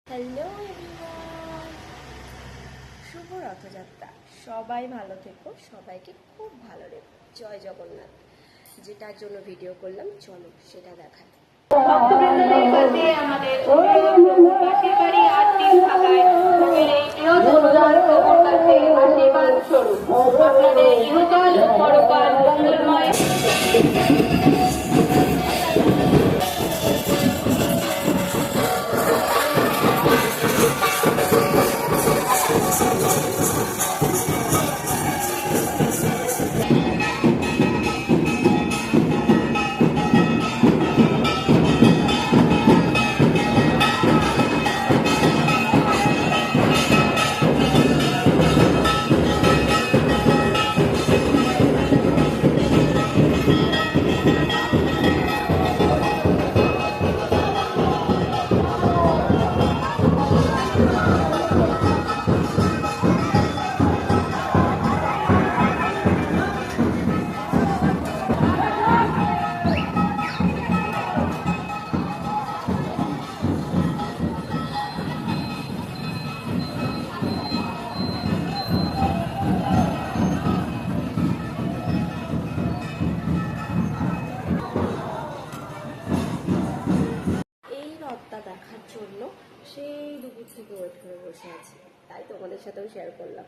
Hello everyone, শুভ রথযাত্রা। সবাই ভালো থেকো, সবাইকে খুব ভালো রেখো। জয় জগন্নাথ। যেটার জন্য ভিডিও করলাম, চলো সেটা দেখাই। ভক্তবৃন্দদের কাছে আমাদের পাশের বাড়ি ৮ দিন থাকায় এই বৃহৎ অনুদান প্রভুর কাছে আশীর্বাদ স্বরূপ আপনাদের ইহকাল পরকাল মঙ্গলময়। এই রথটা দেখার জন্য সেই দুপুর থেকে ওয়েট করে বসে আছি, তাই তোমাদের সাথেও শেয়ার করলাম।